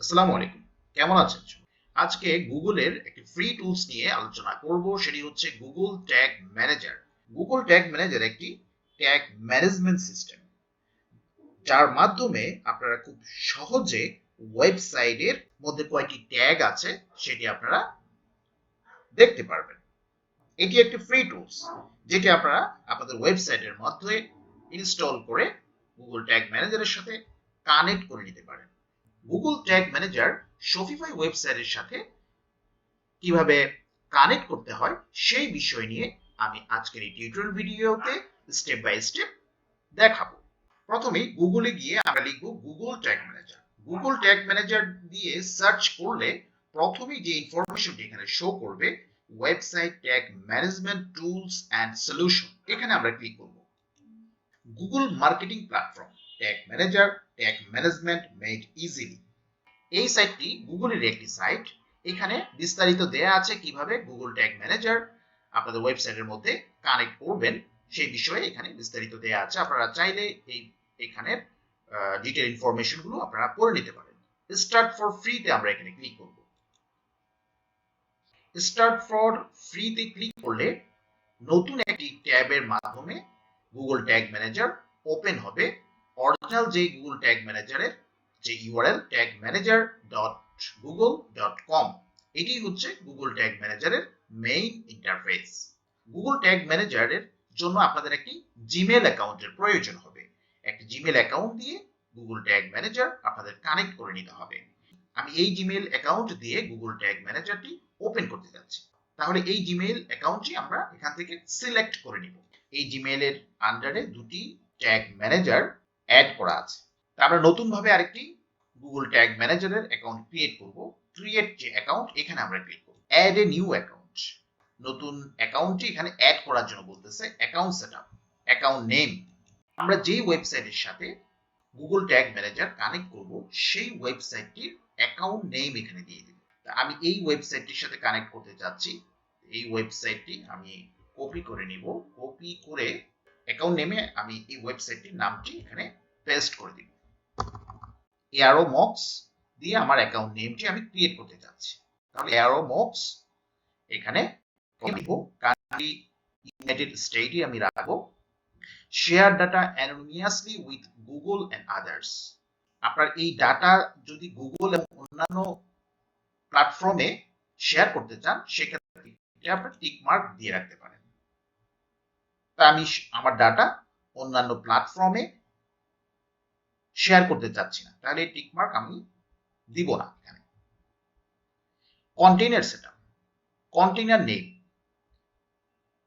আসসালামু আলাইকুম। কেমন আছেন? আজকে গুগলের একটি ফ্রি টুলস নিয়ে আলোচনা করব, সেটি হচ্ছে Google tag manager. Google tag manager একটি ট্যাগ ম্যানেজমেন্ট সিস্টেম, যার মাধ্যমে আপনারা খুব সহজে ওয়েবসাইটের মধ্যে কয়েকটি ট্যাগ আছে সেটি আপনারা দেখতে পারবেন। এটি একটি ফ্রি টুলস, যেটি আপনারা আপনাদের ওয়েবসাইটের মধ্যে ইনস্টল করে গুগল ট্যাগ ম্যানেজারের সাথে কানেক্ট করে নিতে পারেন। গুগল ট্যাগ ম্যানেজার শপিফাই ওয়েবসাইটের সাথে কিভাবে কানেক্ট করতে হয় সেই বিষয় নিয়ে আমি আজকের এই টিউটোরিয়াল ভিডিওতে স্টেপ বাই স্টেপ দেখাবো। প্রথমেই গুগলে গিয়ে আমরা লিখব Google tag manager. Google tag manager দিয়ে সার্চ করলে প্রথমেই যে ইনফরমেশনটি এখানে শো করবে, website tag management tools and solution, এখানে আমরা ক্লিক করব। Google marketing platform tag manager, tag management made easily. এই সাইটটি গুগলের একটি সাইট। এখানে বিস্তারিত দেয়া আছে কিভাবে গুগল ট্যাগ ম্যানেজার আপনাদের ওয়েবসাইটের মধ্যে কানেক্ট করবেন সেই বিষয়ে এখানে বিস্তারিত দেয়া আছে। আপনারা চাইলে এখানের ডিটেইল ইনফরমেশন গুলো আপনারা পড়ে নিতে পারেন। স্টার্ট ফর ফ্রিতে আমরা এখানে ক্লিক করব। স্টার্ট ফর ফ্রিতে ক্লিক করলে নতুন একটি ট্যাবের মাধ্যমে গুগল ট্যাগ ম্যানেজার ওপেন হবে। অরিজিনাল যে গুগল ট্যাগ ম্যানেজারের যে ইউআরএল tagmanager.google.com, এটি হচ্ছে গুগল ট্যাগ ম্যানেজারের মেইন ইন্টারফেস। গুগল ট্যাগ ম্যানেজারের জন্য আপনাদের একটি জিমেল অ্যাকাউন্টের প্রয়োজন হবে। একটি জিমেল অ্যাকাউন্ট দিয়ে গুগল ট্যাগ ম্যানেজার আপনাদের কানেক্ট করে নিতে হবে। আমি এই জিমেল অ্যাকাউন্ট দিয়ে গুগল ট্যাগ ম্যানেজারটি ওপেন করতে যাচ্ছি। তাহলে এই জিমেল অ্যাকাউন্টটি আমরা এখান থেকে সিলেক্ট করে নিব। এই জিমেলের আন্ডারে দুটি ট্যাগ ম্যানেজার অ্যাড করা আছে। আমরা নতুন ভাবে আরেকটি গুগল ট্যাগ ম্যানেজারের অ্যাকাউন্ট ক্রিয়েট করব। ক্রিয়েট যে অ্যাকাউন্ট, এখানে আমরা ক্লিক করব। অ্যাড এ নিউ অ্যাকাউন্ট, নতুন অ্যাকাউন্টটি এখানে অ্যাড করার জন্য বলতেছে। অ্যাকাউন্ট সেটআপ, অ্যাকাউন্ট নেম, আমরা যেই ওয়েবসাইটের সাথে গুগল ট্যাগ ম্যানেজার কানেক্ট করব সেই ওয়েবসাইটটির অ্যাকাউন্ট নেম এখানে দিয়ে দিব। আমি এই ওয়েবসাইটটির সাথে কানেক্ট করতে যাচ্ছি। এই ওয়েবসাইটটি আমি কপি করে নিব। কপি করে অ্যাকাউন্ট নেমে আমি এই ওয়েবসাইটটির নামটি এখানে পেস্ট করে দিব। এয়ারো মক্স দিয়ে আমার অ্যাকাউন্ট নেমটি আমি ক্রিয়েট করতে যাচ্ছি। তাহলে এয়ারো মক্স এখানে দিব। কান্ট্রি ইউনাইটেড স্টেটই আমি রাখবো। Share data anonymously with Google and others. আপনার এই ডাটা যদি গুগল এবং অন্যান্য প্ল্যাটফর্মে শেয়ার করতে চান, সেক্ষেত্রে আপনি টিক মার্ক দিয়ে রাখতে পারেন। তা আমি আমার ডাটা অন্যান্য প্ল্যাটফর্মে শেয়ার করতে চাচ্ছি না, তাহলে এই টিক মার্ক আমি দিব না এখানে। কন্টেইনার সেটআপ, কন্টেইনার নেম,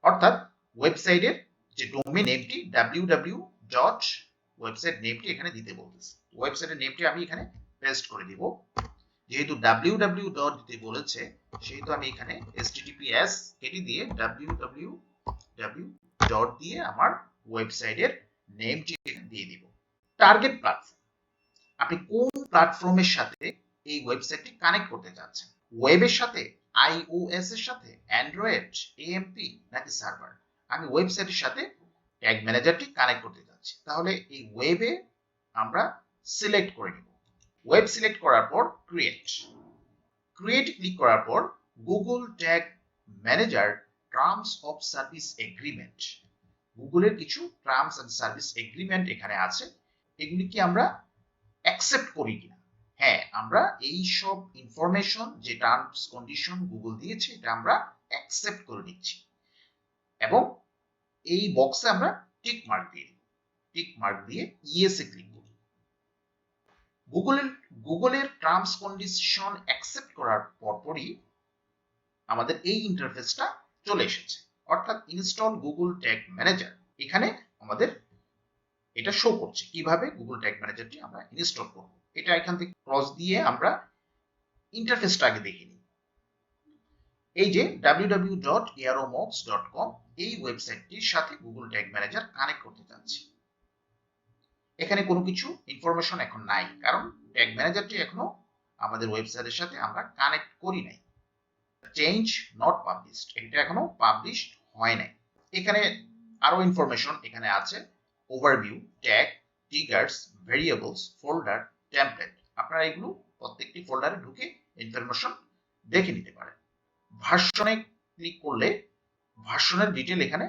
অর্থাৎ ওয়েবসাইটের যে ডোমেইন নেমটি www. ওয়েবসাইট নেমটি এখানে দিতে বলতেছে। ওয়েবসাইটের নেমটি আমি এখানে পেস্ট করে দিব। যেহেতু www. দিতে বলেছে, সেহেতু আমি এখানে https কেটে দিয়ে www. দিয়ে আমার ওয়েবসাইটের নেমটি এখানে দিয়ে দিব। টার্গেট প্ল্যাটফর্ম, আপনি কোন প্ল্যাটফর্মের সাথে এই ওয়েবসাইটটি কানেক্ট করতে চাচ্ছেন। ওয়েবের সাথে, iOS এর সাথে, অ্যান্ড্রয়েড, এএমপি নাকি সার্ভার। আমি ওয়েবসাইটের সাথে ট্যাগ ম্যানেজারটি কানেক্ট করতে যাচ্ছি। তাহলে এই ওয়েবে আমরা সিলেক্ট করে নিব। ওয়েব সিলেক্ট করার পর ক্রিয়েট ক্লিক করার পর Google tag manager terms of service agreement, গুগলের কিছু টার্মস এন্ড সার্ভিস এগ্রিমেন্ট এখানে আছে। এগুলি কি আমরা অ্যাকসেপ্ট করি কিনা? হ্যাঁ, আমরা এই সব ইনফরমেশন যে টার্মস কন্ডিশন গুগল দিয়েছে, এটা আমরা অ্যাকসেপ্ট করে নিচ্ছি এবং এই বক্সে আমরা টিক মার্ক দিয়ে দিব। টিক মার্ক দিয়ে ইয়েস এ ক্লিক করি। গুগলের টার্মস কন্ডিশন অ্যাকসেপ্ট করার পরপরই আমাদের এই ইন্টারফেসটা চলে এসেছে, অর্থাৎ ইনস্টল গুগল ট্যাগ ম্যানেজার। এখানে আমাদের এটা শো করছে কিভাবে গুগল ট্যাগ ম্যানেজারটি আমরা ইনস্টল করব। এটা এখান থেকে ক্রস দিয়ে আমরা ইন্টারফেসটা আগে দেখে নিই। এই যে www.aeromox.com, এই ওয়েবসাইটটির সাথে গুগল ট্যাগ ম্যানেজার কানেক্ট করতে যাচ্ছি। এখানে কোনো কিছু ইনফরমেশন এখন নাই, কারণ ট্যাগ ম্যানেজারটি এখনো আমাদের ওয়েবসাইটের সাথে আমরা কানেক্ট করি নাই। চেঞ্জ নট পাবলিশড, এটা এখনো পাবলিশড হয় নাই। এখানে আরো ইনফরমেশন এখানে আছে। Overview, tag, triggers, variables, folder, template, আপনারা এগুলো প্রত্যেকটি ফোল্ডারে ঢুকে ইনফরমেশন দেখে নিতে পারেন। ভার্সনে ক্লিক করলে ভার্সনের ডিটেল এখানে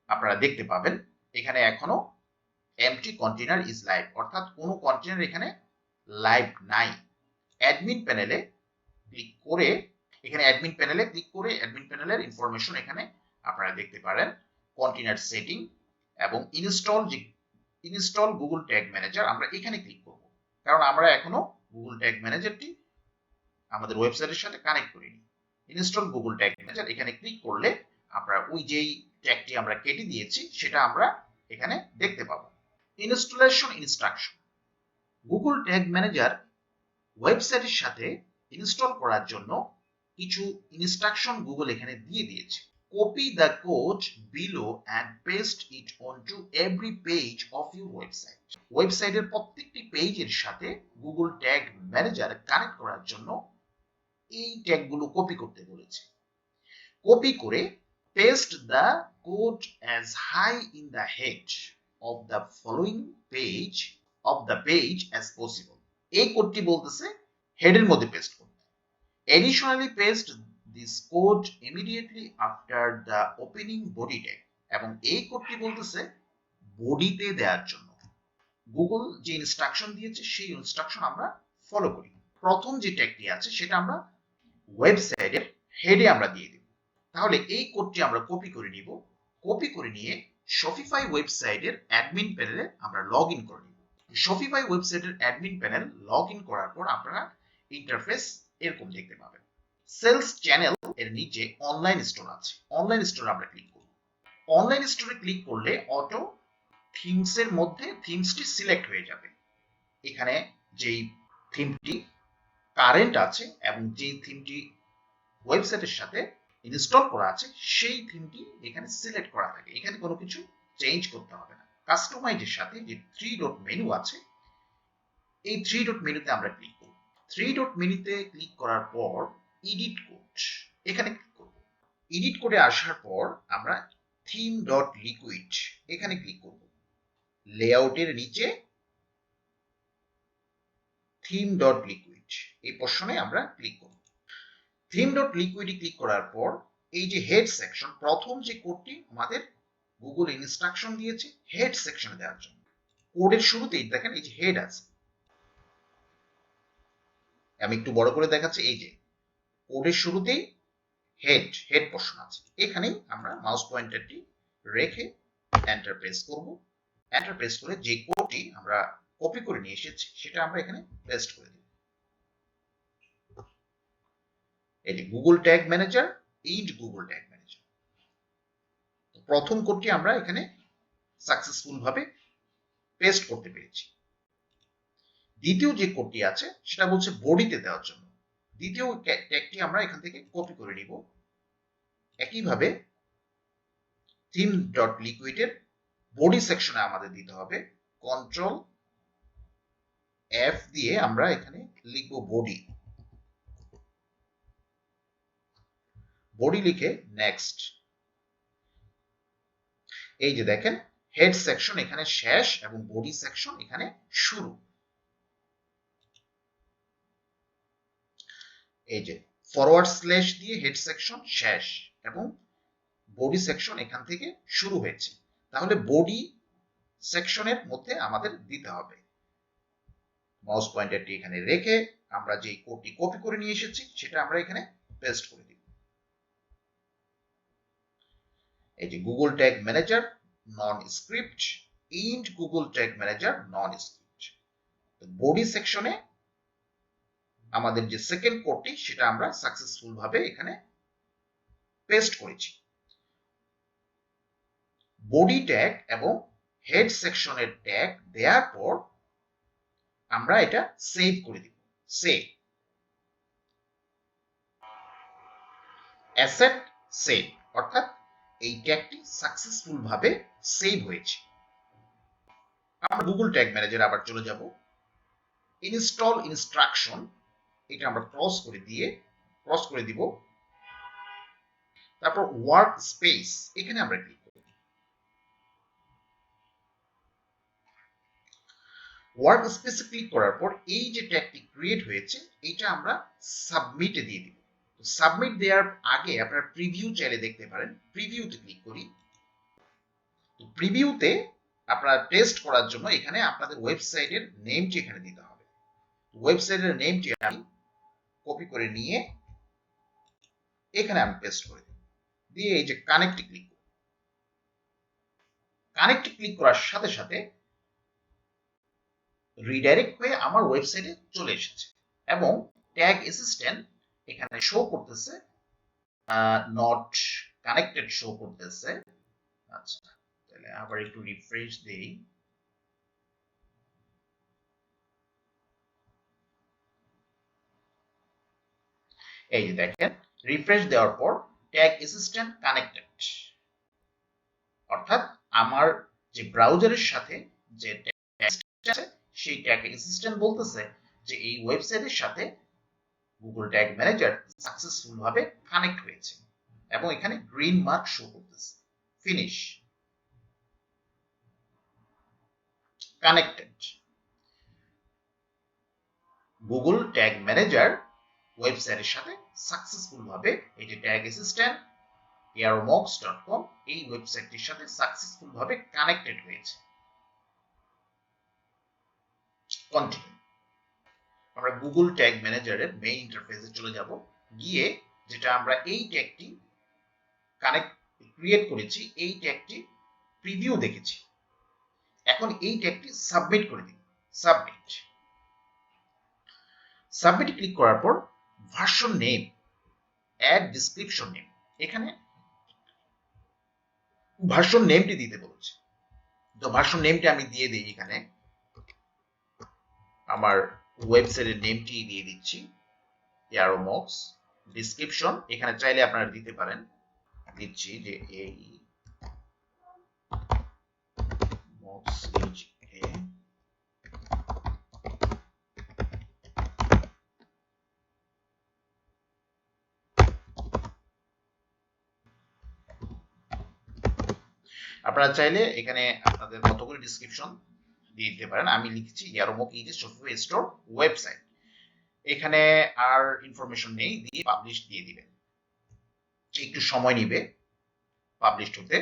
আপনারা দেখতে পাবেন। এখানে এখনো এমটি কন্টেইনার ইজ লাইভ, অর্থাৎ কোনো কন্টেইনার এখানে লাইভ নাই। অ্যাডমিন প্যানেলে ক্লিক করে অ্যাডমিন প্যানেলের ইনফরমেশন এখানে আপনারা দেখতে পারেন। কন্টেইনার সেটিং এবং ইনস্টল গুগল ট্যাগ ম্যানেজার আমরা এখানে ক্লিক করব, কারণ আমরা এখনো গুগল ট্যাগ ম্যানেজারটি আমাদের ওয়েবসাইটের সাথে কানেক্ট করিনি। ইনস্টল গুগল ট্যাগ ম্যানেজার এখানে ক্লিক করলে আমরা ওই যেই ট্যাগটি আমরা কেটে দিয়েছি সেটা আমরা এখানে দেখতে পাবো। Installation instruction, Google tag manager ওয়েবসাইটের সাথে ইনস্টল করার জন্য কিছু ইনস্ট্রাকশন গুগল এখানে দিয়ে দিয়েছে। Copy the code below and paste it onto every page of your website. ওয়েবসাইটের প্রত্যেকটি পেজের সাথে গুগল ট্যাগ ম্যানেজার কানেক্ট করার জন্য এই ট্যাগগুলো কপি করতে বলেছে। কপি করে paste the code as high in the head of the following page as possible. এই কোডটি বলতেছে হেডের মধ্যে পেস্ট করতে। Additionally, paste this code immediately after the opening body tag, এবং এই কোডটি বলতেছে বডিতে দেওয়ার জন্য। গুগল যে ইনস্ট্রাকশন দিয়েছে সেই ইনস্ট্রাকশন আমরা ফলো করি। প্রথম যে ট্যাগটি আছে সেটা আমরা ওয়েবসাইটের হেডে আমরা দিয়ে দেব। তাহলে এই কোডটি আমরা কপি করে নিব। কপি করে নিয়ে শপিফাই ওয়েবসাইটের অ্যাডমিন প্যানেলে আমরা লগ ইন করে নিব। শপিফাই ওয়েবসাইটের অ্যাডমিন প্যানেল লগ ইন করার পর আপনারা ইন্টারফেস এরকম দেখতে পাবেন। সেলস চ্যানেল এর নিচে অনলাইন স্টোর আছে। অনলাইন স্টোর আমরা ক্লিক করব। অনলাইন স্টোরে ক্লিক করলে অটো থিমস এর মধ্যে থিমসটি সিলেক্ট হয়ে যাবে। এখানে যেই থিমটি কারেন্ট আছে এবং যে থিমটি ওয়েবসাইটের সাথে ইনস্টল করা আছে সেই থিমটি এখানে সিলেক্ট করা থাকে। এখানে কোনো কিছু চেঞ্জ করতে হবে না। কাস্টমাইজের সাথে যে 3 ডট মেনু আছে, এই 3 ডট মেনুতে আমরা ক্লিক করব। 3 ডট মেনুতে ক্লিক করার পর এডিট কোড এখানে ক্লিক করব। এডিট কোডে আসার পর আমরা থিম ডট লিকুইড এখানে ক্লিক করব। লেআউটের নিচে থিম ডট লিকুইড এই পোর্শনে আমরা ক্লিক করব। থিম ডট লিকুইডে ক্লিক করার পর এই যে হেড সেকশন, প্রথম যে কোডটি আমাদের গুগল ইনস্ট্রাকশন দিয়েছে হেড সেকশনে দেওয়ার জন্য, কোডের শুরুতেই দেখেন এই যে হেড আছে। আমি একটু বড় করে দেখাচ্ছি। এই যে কোডের শুরুতেই হেড পোর্শন আছে। এখানেই আমরা মাউস পয়েন্টারটি রেখে এন্টার প্রেস করব। এন্টার প্রেস করে যে কোডটি আমরা কপি করে নিয়ে এসেছি সেটা আমরা এখানে পেস্ট করে দেব। এই যে Google tag manager, ইন্ড Google tag manager. প্রথম কোডটি আমরা এখানে সাকসেসফুল ভাবে পেস্ট করতে পেরেছি। দ্বিতীয় যে কোডটি আছে সেটা বলছে বডিতে দেওয়ার জন্য। দ্বিতীয় ট্যাগটি আমরা এখান থেকে কপি করে নিব। একইভাবে থিম ডট লিকুইডের বডি সেকশনে আমাদের দিতে হবে। কন্ট্রোল এফ দিয়ে আমরা এখানে লিখব বডি। বডি লিখে নেক্সট। এই যে দেখেন হেড সেকশন এখানে শেষ এবং বডি সেকশন এখানে শুরু। এই যে ফরওয়ার্ড স্ল্যাশ দিয়ে হেড সেকশন শেষ এবং বডি সেকশন এখান থেকে শুরু হয়েছে। তাহলে বডি সেকশনের মধ্যে আমাদের দিতে হবে। মাউস পয়েন্টারটি এখানে রেখে আমরা যে কোডটি কপি করে নিয়ে এসেছি সেটা আমরা এখানে পেস্ট করে দিব। এই যে Google tag manager non script, and Google tag manager non script. Body সেকশনে আমাদের যে সেকেন্ড কোডটি সেটা আমরা সাকসেসফুল ভাবে এখানে পেস্ট করেছি। বডি ট্যাগ এবং হেড সেকশনের ট্যাগ দেওয়ার পর আমরা এটা সেভ করে দিব। সেভ অ্যাসেট সেভ, অর্থাৎ এই ট্যাগটি সাকসেসফুল ভাবে সেভ হয়েছে। আমরা গুগল ট্যাগ ম্যানেজার আবার চলে যাব। ইনস্টল ইনস্ট্রাকশন এটা আমরা ক্রস করে দিব। তারপর ওয়ার্ক স্পেস এখানে আমরা ক্লিক করব। ওয়ার্ক স্পেসে ক্লিক করার পর এই যে ট্যাগটি ক্রিয়েট হয়েছে এটা আমরা সাবমিটে দিয়ে দিব। সাবমিট দেওয়ার আগে আপনারা প্রিভিউ চাইলে দেখতে পারেন। প্রিভিউতে ক্লিক করি। প্রিভিউতে আপনারা টেস্ট করার জন্য এখানে আপনাদের ওয়েবসাইটের নেমটি এখানে দিতে হবে। ওয়েবসাইটের নেমটি আমি কপি করে নিয়ে এখানে আমি পেস্ট করে দিই, দিয়ে এই যে কানেক্টে ক্লিক করি। কানেক্টে ক্লিক করার সাথে সাথে রিডাইরেক্ট হয়ে আমার ওয়েবসাইটে চলে এসেছে এবং ট্যাগ অ্যাসিস্ট্যান্ট এখানে শো করতেছে নট কানেক্টেড শো করতেছে। আচ্ছা, তাহলে আবার একটু রিফ্রেশ দেই। এই যে দেখেন রিফ্রেশ দেওয়ার পর ট্যাগ অ্যাসিস্ট্যান্ট কানেক্টেড, অর্থাৎ আমার যে ব্রাউজারের সাথে যে ট্যাগ আছে সেই ট্যাগ অ্যাসিস্ট্যান্ট বলতেছে যে এই ওয়েবসাইটের সাথে গুগল ট্যাগ ম্যানেজার সাকসেসফুল ভাবে কানেক্ট হয়েছে এবং এখানে গ্রিন মার্ক শো করতেছে। Finish, connected. Google tag manager ওয়েবসাইটের সাথে সাকসেসফুল ভাবে এই যে ট্যাগ অ্যাসিস্ট্যান্ট aeromox.com এই ওয়েবসাইটটির সাথে সাকসেসফুল ভাবে কানেক্টেড হয়েছে। কন্টিনিউ। আমরা গুগল ট্যাগ ম্যানেজারের মেইন ইন্টারফেসে চলে যাব। গিয়ে যেটা আমরা এই ট্যাগটি ক্রিয়েট করেছি এই ট্যাগটি প্রিভিউ দেখেছি, এখন এই ট্যাগটি সাবমিট করে দিন। সাবমিট। সাবমিটে ক্লিক করার পর version name, add description name, এখানে ভার্সন নেমটি দিতে বলছে। তো ভার্সন নেমটি আমি দিয়ে দিই, এখানে আমার ওয়েবসাইটের নেমটি দিয়ে দিচ্ছি aeromox। ডেসক্রিপশন এখানে চাইলে আপনারা দিতে পারেন, দিচ্ছি যে এই মক্স আপনারা চাইলে এখানে আপনাদের মতো করে ডেসক্রিপশন দিয়ে দিতে পারেন। আমি লিখছি aeromox is a Shopify store website. এখানে আর ইনফরমেশন নেই, দিয়ে পাবলিশ দিয়ে দিবেন। একটু সময় নিবে পাবলিশড হতে।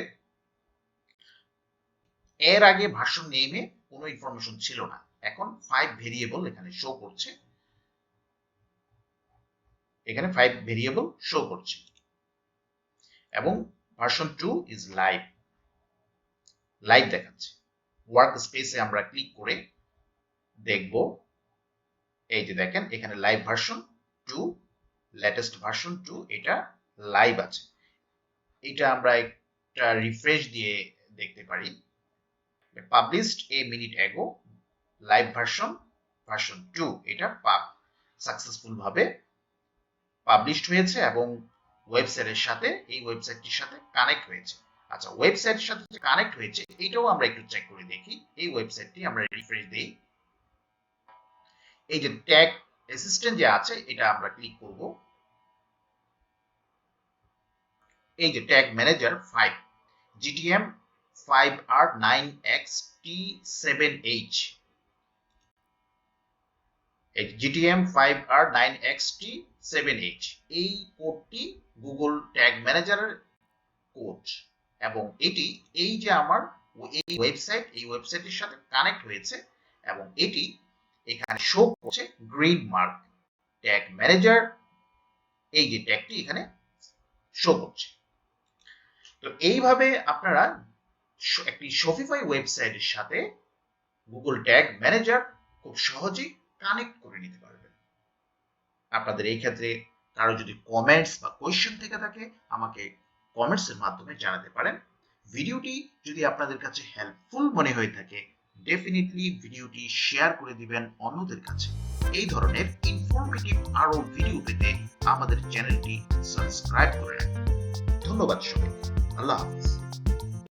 এর আগে ভার্সন নেমে কোনো ইনফরমেশন ছিল না, এখন 5 ভেরিয়েবল এখানে শো করছে। এখানে 5 ভেরিয়েবল শো করছে এবং ভার্সন 2 ইজ লাইভ, লাইভ দেখাচ্ছে। ওয়ার্ক স্পেসে আমরা ক্লিক করে দেখব, এই যে দেখেন এখানে লাইভ ভার্সন 2, লেটেস্ট ভার্সন 2 এটা লাইভ আছে। এটা আমরা একটা রিফ্রেশ দিয়ে দেখতে পারি। Published a minute ago, live version 2 এটা সাকসেসফুল ভাবে পাবলিশড হয়েছে এবং ওয়েবসাইটের সাথে এই ওয়েবসাইটটির সাথে কানেক্ট হয়েছে। আচ্ছা, ওয়েবসাইটের সাথে যে কানেক্ট হয়েছে এটাও আমরা একটু চেক করে দেখি। এই ওয়েবসাইটটি আমরা রিফ্রেশ দেই। এই যে ট্যাগ অ্যাসিস্ট্যান্ট যে আছে এটা আমরা ক্লিক করব। এই যে tag manager 5 GTM 5R9XT7H, GTM 5R9XT7H এই কোডটি গুগল ট্যাগ ম্যানেজারের কোড এবং এটি এই যে আমার এই ওয়েবসাইটের সাথে কানেক্ট হয়েছে এবং এটি এখানে শো করছে গ্রিন মার্ক ট্যাগ ম্যানেজার, এই যে ট্যাগটি এখানে শো করছে। তো এইভাবে আপনারা একটি শপিফাই ওয়েবসাইটের সাথে গুগল ট্যাগ ম্যানেজার খুব সহজেই কানেক্ট করে নিতে পারবেন। আপনাদের এই ক্ষেত্রে কারো যদি কমেন্টস বা কোয়েশ্চেন থেকে থাকে আমাকে কমেন্টসের মাধ্যমে জানাতে পারেন। ভিডিওটি যদি আপনাদের কাছে হেল্পফুল মনে হয়ে থাকে ডেফিনেটলি ভিডিওটি শেয়ার করে দিবেন অন্যদের কাছে। এই ধরনের ইনফরমেটিভ আরো ভিডিও পেতে আমাদের চ্যানেলটি সাবস্ক্রাইব করে রাখবেন। ধন্যবাদ সবাইকে। আল্লাহ হাফিজ।